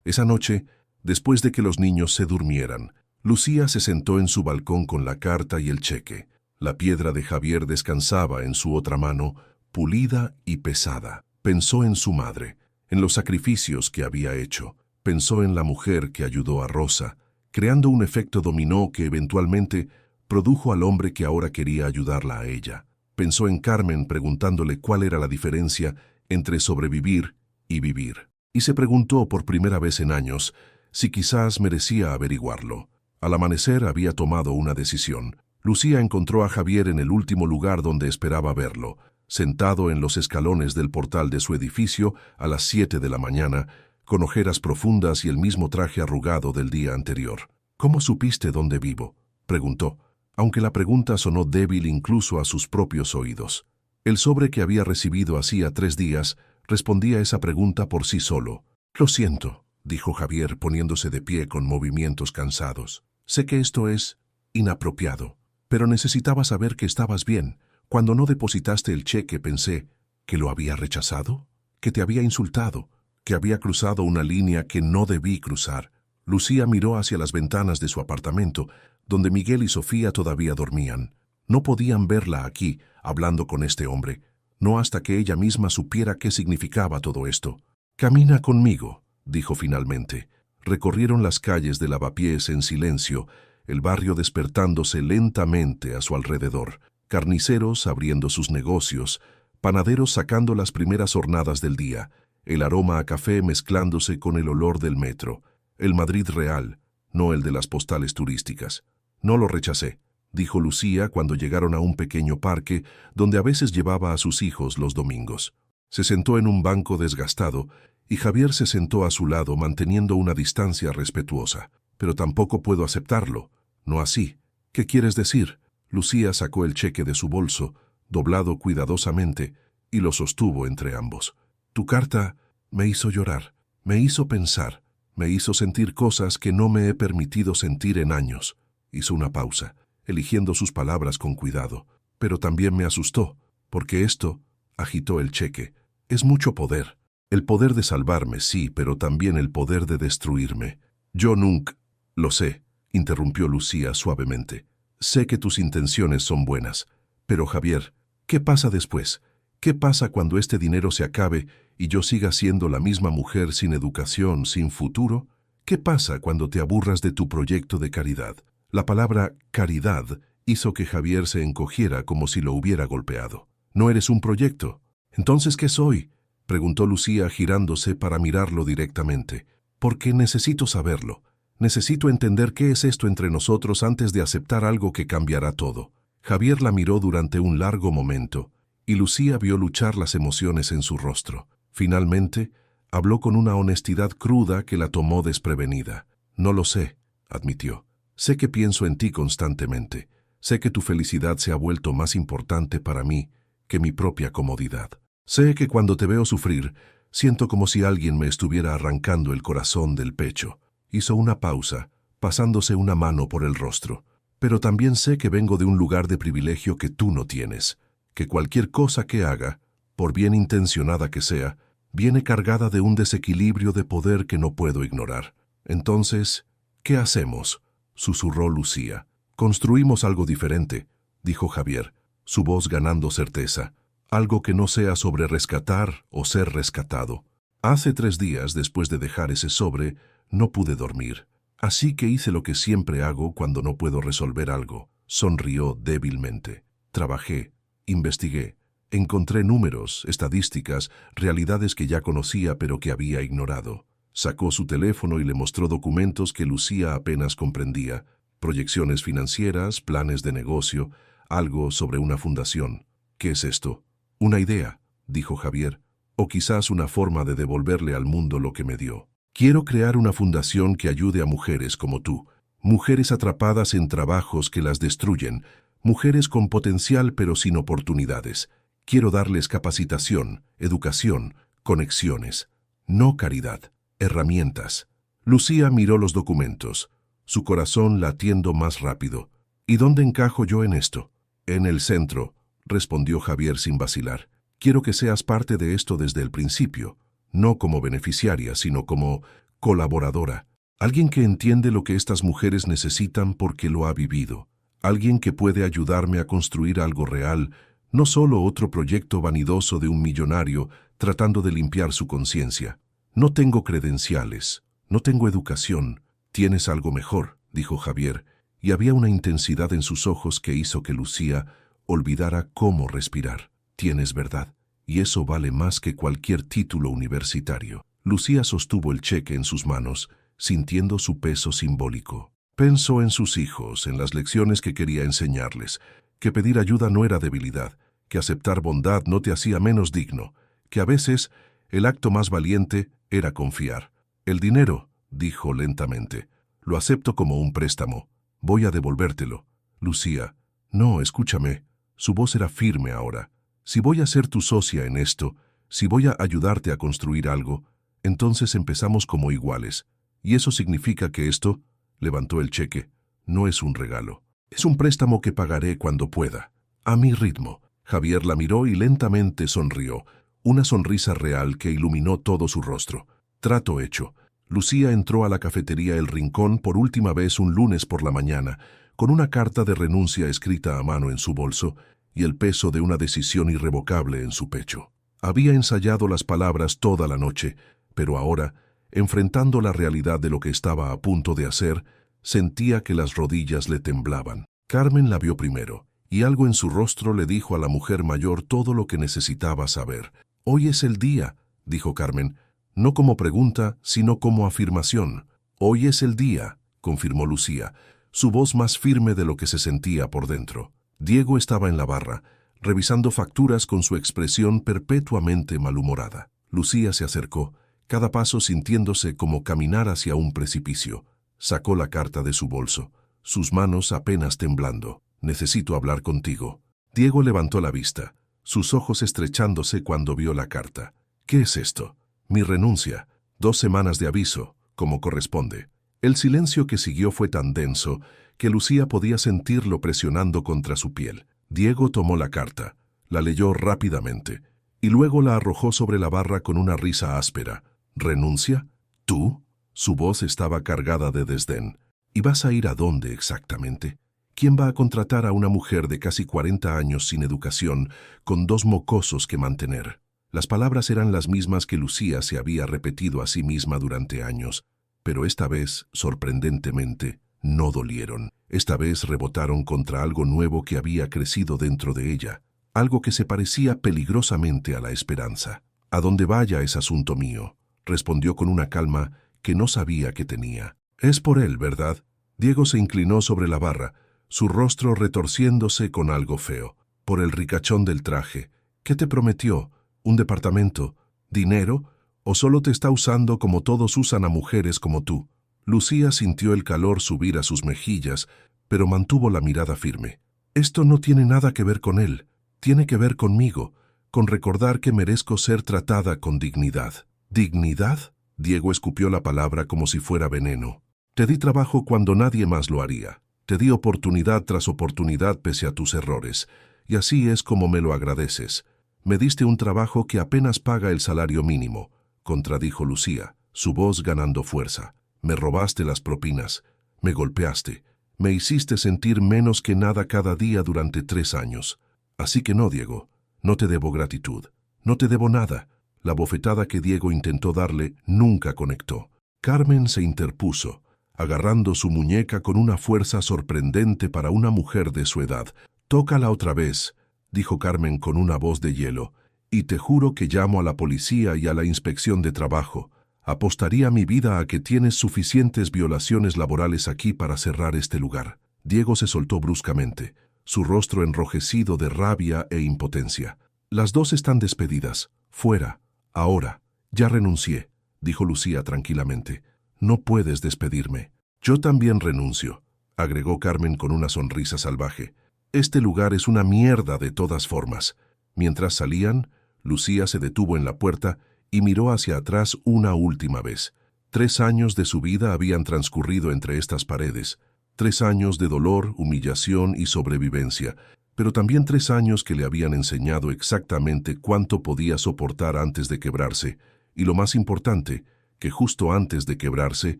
Esa noche, después de que los niños se durmieran, Lucía se sentó en su balcón con la carta y el cheque. La piedra de Javier descansaba en su otra mano, pulida y pesada. Pensó en su madre, en los sacrificios que había hecho. Pensó en la mujer que ayudó a Rosa, creando un efecto dominó que eventualmente produjo al hombre que ahora quería ayudarla a ella. Pensó en Carmen preguntándole cuál era la diferencia entre sobrevivir y vivir. Y se preguntó por primera vez en años si quizás merecía averiguarlo. Al amanecer había tomado una decisión. Lucía encontró a Javier en el último lugar donde esperaba verlo, sentado en los escalones del portal de su edificio a las 7 de la mañana, con ojeras profundas y el mismo traje arrugado del día anterior. ¿Cómo supiste dónde vivo?, preguntó, aunque la pregunta sonó débil incluso a sus propios oídos. El sobre que había recibido hacía 3 días respondía esa pregunta por sí solo. «Lo siento», dijo Javier poniéndose de pie con movimientos cansados. «Sé que esto es inapropiado, pero necesitaba saber que estabas bien. Cuando no depositaste el cheque pensé que lo había rechazado, que te había insultado, que había cruzado una línea que no debí cruzar». Lucía miró hacia las ventanas de su apartamento, donde Miguel y Sofía todavía dormían. No podían verla aquí, hablando con este hombre, no hasta que ella misma supiera qué significaba todo esto. «Camina conmigo», dijo finalmente. Recorrieron las calles de Lavapiés en silencio, el barrio despertándose lentamente a su alrededor, carniceros abriendo sus negocios, panaderos sacando las primeras hornadas del día, el aroma a café mezclándose con el olor del metro, el Madrid real, no el de las postales turísticas. «No lo rechacé», dijo Lucía cuando llegaron a un pequeño parque donde a veces llevaba a sus hijos los domingos. Se sentó en un banco desgastado y Javier se sentó a su lado manteniendo una distancia respetuosa. «Pero tampoco puedo aceptarlo. No así». «¿Qué quieres decir?». Lucía sacó el cheque de su bolso, doblado cuidadosamente, y lo sostuvo entre ambos. «Tu carta me hizo llorar, me hizo pensar, me hizo sentir cosas que no me he permitido sentir en años». Hizo una pausa, eligiendo sus palabras con cuidado. «Pero también me asustó, porque esto», agitó el cheque, «es mucho poder. El poder de salvarme, sí, pero también el poder de destruirme». «Yo nunca...». «Lo sé», interrumpió Lucía suavemente. «Sé que tus intenciones son buenas. Pero Javier, ¿qué pasa después? ¿Qué pasa cuando este dinero se acabe y yo siga siendo la misma mujer sin educación, sin futuro? ¿Qué pasa cuando te aburras de tu proyecto de caridad?». La palabra caridad hizo que Javier se encogiera como si lo hubiera golpeado. «¿No eres un proyecto? ¿Entonces qué soy?», preguntó Lucía girándose para mirarlo directamente. «Porque necesito saberlo. Necesito entender qué es esto entre nosotros antes de aceptar algo que cambiará todo». Javier la miró durante un largo momento, y Lucía vio luchar las emociones en su rostro. Finalmente, habló con una honestidad cruda que la tomó desprevenida. «No lo sé», admitió. «Sé que pienso en ti constantemente. Sé que tu felicidad se ha vuelto más importante para mí que mi propia comodidad. Sé que cuando te veo sufrir, siento como si alguien me estuviera arrancando el corazón del pecho». Hizo una pausa, pasándose una mano por el rostro. «Pero también sé que vengo de un lugar de privilegio que tú no tienes, que cualquier cosa que haga, por bien intencionada que sea, viene cargada de un desequilibrio de poder que no puedo ignorar. Entonces, ¿qué hacemos?», susurró Lucía. «Construimos algo diferente», dijo Javier, su voz ganando certeza. «Algo que no sea sobre rescatar o ser rescatado. Hace 3 días, después de dejar ese sobre, no pude dormir. Así que hice lo que siempre hago cuando no puedo resolver algo». Sonrió débilmente. «Trabajé, investigué, encontré números, estadísticas, realidades que ya conocía pero que había ignorado». Sacó su teléfono y le mostró documentos que Lucía apenas comprendía, proyecciones financieras, planes de negocio, algo sobre una fundación. «¿Qué es esto?». «Una idea», dijo Javier, o quizás una forma de devolverle al mundo lo que me dio. Quiero crear una fundación que ayude a mujeres como tú, mujeres atrapadas en trabajos que las destruyen, mujeres con potencial pero sin oportunidades. Quiero darles capacitación, educación, conexiones, no caridad, herramientas. Lucía miró los documentos, su corazón latiendo más rápido. ¿Y dónde encajo yo en esto? En el centro, respondió Javier sin vacilar. Quiero que seas parte de esto desde el principio, no como beneficiaria, sino como colaboradora. Alguien que entiende lo que estas mujeres necesitan porque lo ha vivido. Alguien que puede ayudarme a construir algo real, no solo otro proyecto vanidoso de un millonario tratando de limpiar su conciencia. No tengo credenciales, no tengo educación. Tienes algo mejor, dijo Javier, y había una intensidad en sus ojos que hizo que Lucía olvidara cómo respirar. Tienes verdad, y eso vale más que cualquier título universitario. Lucía sostuvo el cheque en sus manos, sintiendo su peso simbólico. Pensó en sus hijos, en las lecciones que quería enseñarles, que pedir ayuda no era debilidad, que aceptar bondad no te hacía menos digno, que a veces el acto más valiente era confiar. El dinero, dijo lentamente, lo acepto como un préstamo. Voy a devolvértelo. Lucía, no, escúchame. Su voz era firme ahora. Si voy a ser tu socia en esto, si voy a ayudarte a construir algo, entonces empezamos como iguales. Y eso significa que esto, levantó el cheque, no es un regalo. Es un préstamo que pagaré cuando pueda. A mi ritmo. Javier la miró y lentamente sonrió, una sonrisa real que iluminó todo su rostro. Trato hecho. Lucía entró a la cafetería El Rincón por última vez un lunes por la mañana, con una carta de renuncia escrita a mano en su bolso y el peso de una decisión irrevocable en su pecho. Había ensayado las palabras toda la noche, pero ahora, enfrentando la realidad de lo que estaba a punto de hacer, sentía que las rodillas le temblaban. Carmen la vio primero, y algo en su rostro le dijo a la mujer mayor todo lo que necesitaba saber. «Hoy es el día», dijo Carmen, no como pregunta, sino como afirmación. «Hoy es el día», confirmó Lucía, su voz más firme de lo que se sentía por dentro. Diego estaba en la barra, revisando facturas con su expresión perpetuamente malhumorada. Lucía se acercó, cada paso sintiéndose como caminar hacia un precipicio. Sacó la carta de su bolso, sus manos apenas temblando. «Necesito hablar contigo». Diego levantó la vista, sus ojos estrechándose cuando vio la carta. «¿Qué es esto?» «Mi renuncia. 2 semanas de aviso, como corresponde». El silencio que siguió fue tan denso que Lucía podía sentirlo presionando contra su piel. Diego tomó la carta, la leyó rápidamente, y luego la arrojó sobre la barra con una risa áspera. «¿Renuncia? ¿Tú?» Su voz estaba cargada de desdén. «¿Y vas a ir a dónde exactamente? ¿Quién va a contratar a una mujer de casi 40 años sin educación, con 2 mocosos que mantener?» Las palabras eran las mismas que Lucía se había repetido a sí misma durante años, pero esta vez, sorprendentemente, no dolieron. Esta vez rebotaron contra algo nuevo que había crecido dentro de ella, algo que se parecía peligrosamente a la esperanza. «A donde vaya es asunto mío», respondió con una calma que no sabía que tenía. «Es por él, ¿verdad?» Diego se inclinó sobre la barra, su rostro retorciéndose con algo feo. «Por el ricachón del traje. ¿Qué te prometió? ¿Un departamento? ¿Dinero? ¿O solo te está usando como todos usan a mujeres como tú?» Lucía sintió el calor subir a sus mejillas, pero mantuvo la mirada firme. «Esto no tiene nada que ver con él. Tiene que ver conmigo, con recordar que merezco ser tratada con dignidad». «¿Dignidad?» Diego escupió la palabra como si fuera veneno. «Te di trabajo cuando nadie más lo haría. Te di oportunidad tras oportunidad pese a tus errores, y así es como me lo agradeces. Me diste un trabajo que apenas paga el salario mínimo», contradijo Lucía, su voz ganando fuerza. «Me robaste las propinas, me golpeaste, me hiciste sentir menos que nada cada día durante 3 años. Así que no, Diego, no te debo gratitud, no te debo nada». La bofetada que Diego intentó darle nunca conectó. Carmen se interpuso, agarrando su muñeca con una fuerza sorprendente para una mujer de su edad. «Tócala otra vez», dijo Carmen con una voz de hielo, «y te juro que llamo a la policía y a la inspección de trabajo. Apostaría mi vida a que tienes suficientes violaciones laborales aquí para cerrar este lugar». Diego se soltó bruscamente, su rostro enrojecido de rabia e impotencia. Las dos están despedidas. Fuera. Ahora. Ya renuncié, dijo Lucía tranquilamente. No puedes despedirme. Yo también renuncio, agregó Carmen con una sonrisa salvaje. Este lugar es una mierda de todas formas. Mientras salían, Lucía se detuvo en la puerta y miró hacia atrás una última vez. 3 años de su vida habían transcurrido entre estas paredes. 3 años de dolor, humillación y sobrevivencia, pero también 3 años que le habían enseñado exactamente cuánto podía soportar antes de quebrarse, y lo más importante, que justo antes de quebrarse,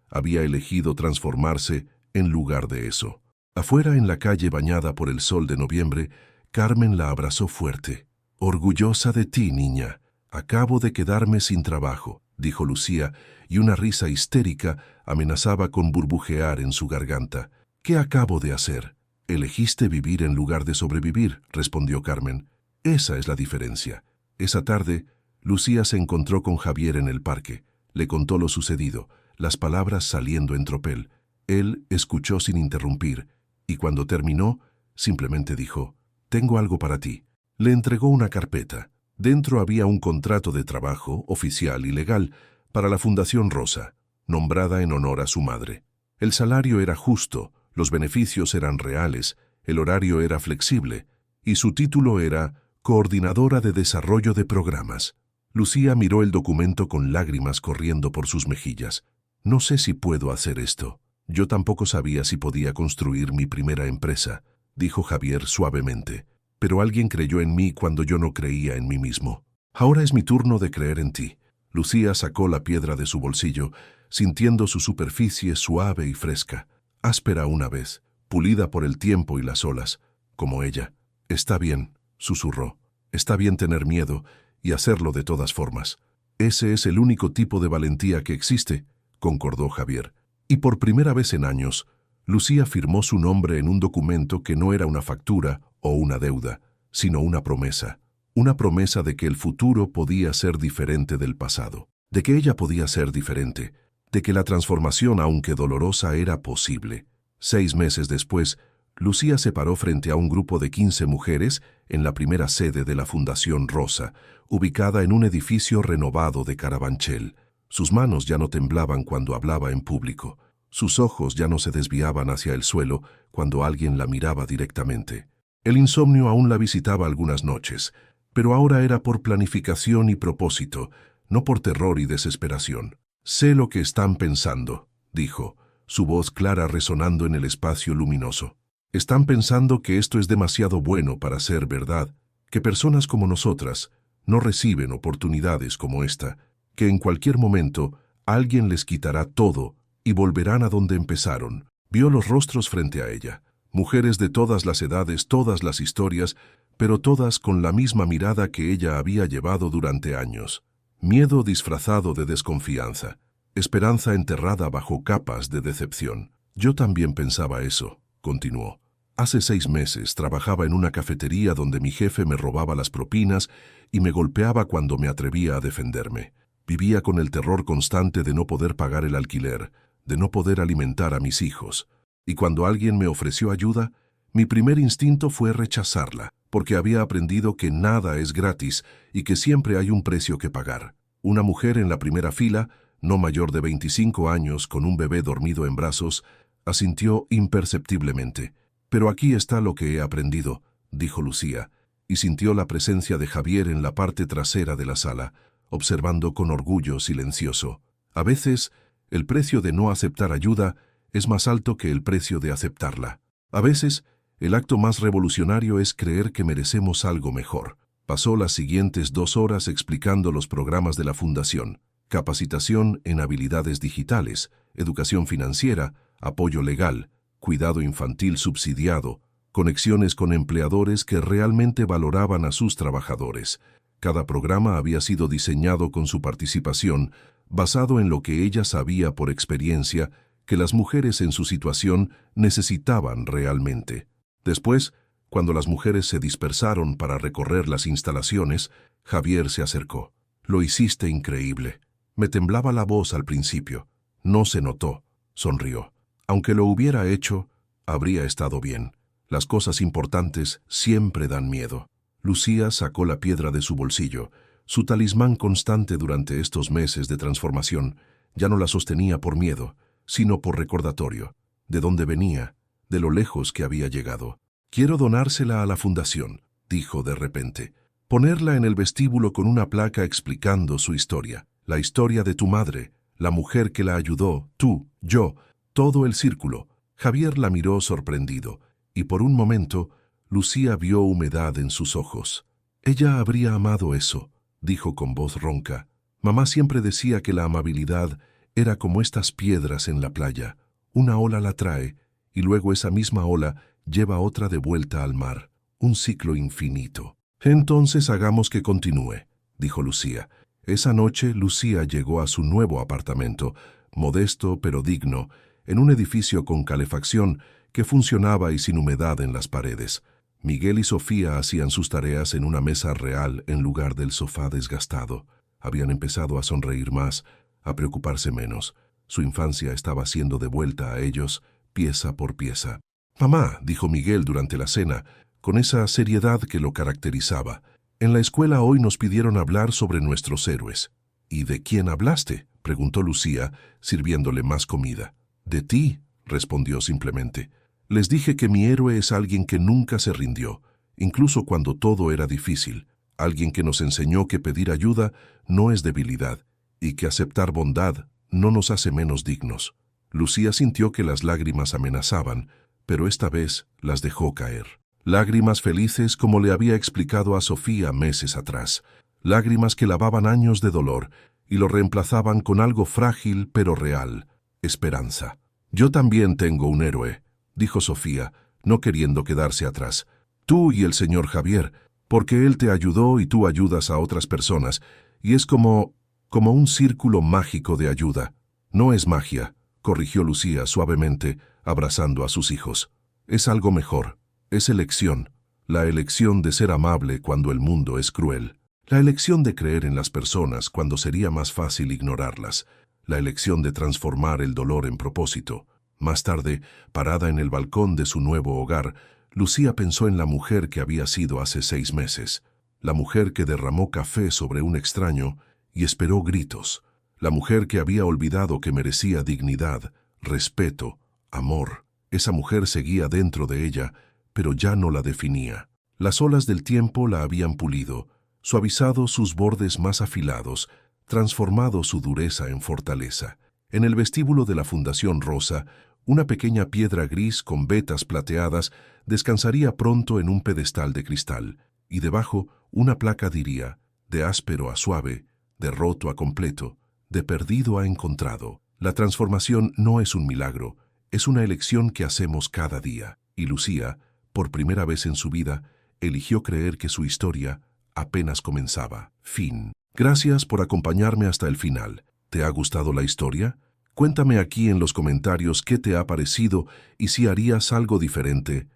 había elegido transformarse en lugar de eso. Afuera, en la calle bañada por el sol de noviembre, Carmen la abrazó fuerte. «Orgullosa de ti, niña. Acabo de quedarme sin trabajo», dijo Lucía, y una risa histérica amenazaba con burbujear en su garganta. «¿Qué acabo de hacer?» «Elegiste vivir en lugar de sobrevivir», respondió Carmen. «Esa es la diferencia». Esa tarde, Lucía se encontró con Javier en el parque. Le contó lo sucedido, las palabras saliendo en tropel. Él escuchó sin interrumpir, y cuando terminó, simplemente dijo: «Tengo algo para ti». Le entregó una carpeta. Dentro había un contrato de trabajo, oficial y legal, para la Fundación Rosa, nombrada en honor a su madre. El salario era justo, los beneficios eran reales, el horario era flexible, y su título era Coordinadora de Desarrollo de Programas. Lucía miró el documento con lágrimas corriendo por sus mejillas. «No sé si puedo hacer esto. Yo tampoco sabía si podía construir mi primera empresa», dijo Javier suavemente. «Pero alguien creyó en mí cuando yo no creía en mí mismo. Ahora es mi turno de creer en ti». Lucía sacó la piedra de su bolsillo, sintiendo su superficie suave y fresca, áspera una vez, pulida por el tiempo y las olas, como ella. «Está bien», susurró. «Está bien tener miedo y hacerlo de todas formas. Ese es el único tipo de valentía que existe», concordó Javier. Y por primera vez en años, Lucía firmó su nombre en un documento que no era una factura o una deuda, sino una promesa de que el futuro podía ser diferente del pasado, de que ella podía ser diferente, de que la transformación, aunque dolorosa, era posible. 6 meses después, Lucía se paró frente a un grupo de 15 mujeres en la primera sede de la Fundación Rosa, ubicada en un edificio renovado de Carabanchel. Sus manos ya no temblaban cuando hablaba en público. Sus ojos ya no se desviaban hacia el suelo cuando alguien la miraba directamente. El insomnio aún la visitaba algunas noches, pero ahora era por planificación y propósito, no por terror y desesperación. «Sé lo que están pensando», dijo, su voz clara resonando en el espacio luminoso. «Están pensando que esto es demasiado bueno para ser verdad, que personas como nosotras no reciben oportunidades como esta, que en cualquier momento alguien les quitará todo y volverán a donde empezaron». Vio los rostros frente a ella, mujeres de todas las edades, todas las historias, pero todas con la misma mirada que ella había llevado durante años. Miedo disfrazado de desconfianza, esperanza enterrada bajo capas de decepción. «Yo también pensaba eso», continuó. «Hace 6 meses trabajaba en una cafetería donde mi jefe me robaba las propinas y me golpeaba cuando me atrevía a defenderme. Vivía con el terror constante de no poder pagar el alquiler, de no poder alimentar a mis hijos. Y cuando alguien me ofreció ayuda, mi primer instinto fue rechazarla, porque había aprendido que nada es gratis y que siempre hay un precio que pagar. Una mujer en la primera fila, no mayor de 25 años, con un bebé dormido en brazos, asintió imperceptiblemente. «Pero aquí está lo que he aprendido», dijo Lucía, y sintió la presencia de Javier en la parte trasera de la sala, observando con orgullo silencioso. «A veces, el precio de no aceptar ayuda es más alto que el precio de aceptarla. A veces, el acto más revolucionario es creer que merecemos algo mejor». Pasó las siguientes 2 horas explicando los programas de la Fundación: capacitación en habilidades digitales, educación financiera, apoyo legal, cuidado infantil subsidiado, conexiones con empleadores que realmente valoraban a sus trabajadores. Cada programa había sido diseñado con su participación, basado en lo que ella sabía por experiencia que las mujeres en su situación necesitaban realmente. Después, cuando las mujeres se dispersaron para recorrer las instalaciones, Javier se acercó. «Lo hiciste increíble. Me temblaba la voz al principio. No se notó», sonrió. «Aunque lo hubiera hecho, habría estado bien. Las cosas importantes siempre dan miedo». Lucía sacó la piedra de su bolsillo. Su talismán constante durante estos meses de transformación ya no la sostenía por miedo, sino por recordatorio. De dónde venía, de lo lejos que había llegado. «Quiero donársela a la fundación», dijo de repente. «Ponerla en el vestíbulo con una placa explicando su historia. La historia de tu madre, la mujer que la ayudó, tú, yo, todo el círculo». Javier la miró sorprendido, y por un momento Lucía vio humedad en sus ojos. «Ella habría amado eso», dijo con voz ronca. «Mamá siempre decía que la amabilidad era como estas piedras en la playa. Una ola la trae, y luego esa misma ola lleva otra de vuelta al mar. Un ciclo infinito». «Entonces hagamos que continúe», dijo Lucía. Esa noche Lucía llegó a su nuevo apartamento, modesto pero digno, en un edificio con calefacción que funcionaba y sin humedad en las paredes. Miguel y Sofía hacían sus tareas en una mesa real en lugar del sofá desgastado. Habían empezado a sonreír más, a preocuparse menos. Su infancia estaba siendo devuelta a ellos, pieza por pieza. «Mamá», dijo Miguel durante la cena, con esa seriedad que lo caracterizaba, «en la escuela hoy nos pidieron hablar sobre nuestros héroes». «¿Y de quién hablaste?», preguntó Lucía, sirviéndole más comida. «De ti», respondió simplemente. «Les dije que mi héroe es alguien que nunca se rindió, incluso cuando todo era difícil, alguien que nos enseñó que pedir ayuda no es debilidad y que aceptar bondad no nos hace menos dignos». Lucía sintió que las lágrimas amenazaban, pero esta vez las dejó caer. Lágrimas felices como le había explicado a Sofía meses atrás, lágrimas que lavaban años de dolor y lo reemplazaban con algo frágil pero real: esperanza. «Yo también tengo un héroe», dijo Sofía, no queriendo quedarse atrás. «Tú y el señor Javier, porque él te ayudó y tú ayudas a otras personas, y es como un círculo mágico de ayuda». «No es magia», corrigió Lucía suavemente, abrazando a sus hijos. «Es algo mejor. Es elección. La elección de ser amable cuando el mundo es cruel. La elección de creer en las personas cuando sería más fácil ignorarlas. La elección de transformar el dolor en propósito». Más tarde, parada en el balcón de su nuevo hogar, Lucía pensó en la mujer que había sido hace 6 meses. La mujer que derramó café sobre un extraño y esperó gritos. La mujer que había olvidado que merecía dignidad, respeto, amor. Esa mujer seguía dentro de ella, pero ya no la definía. Las olas del tiempo la habían pulido, suavizado sus bordes más afilados, transformado su dureza en fortaleza. En el vestíbulo de la Fundación Rosa, una pequeña piedra gris con vetas plateadas descansaría pronto en un pedestal de cristal, y debajo una placa diría: de áspero a suave, de roto a completo, de perdido a encontrado. La transformación no es un milagro, es una elección que hacemos cada día. Y Lucía, por primera vez en su vida, eligió creer que su historia apenas comenzaba. Fin. Gracias por acompañarme hasta el final. ¿Te ha gustado la historia? Cuéntame aquí en los comentarios qué te ha parecido y si harías algo diferente.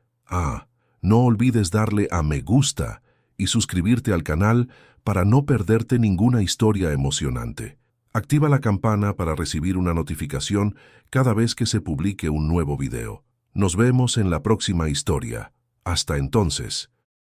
No olvides darle a me gusta y suscribirte al canal para no perderte ninguna historia emocionante. Activa la campana para recibir una notificación cada vez que se publique un nuevo video. Nos vemos en la próxima historia. Hasta entonces.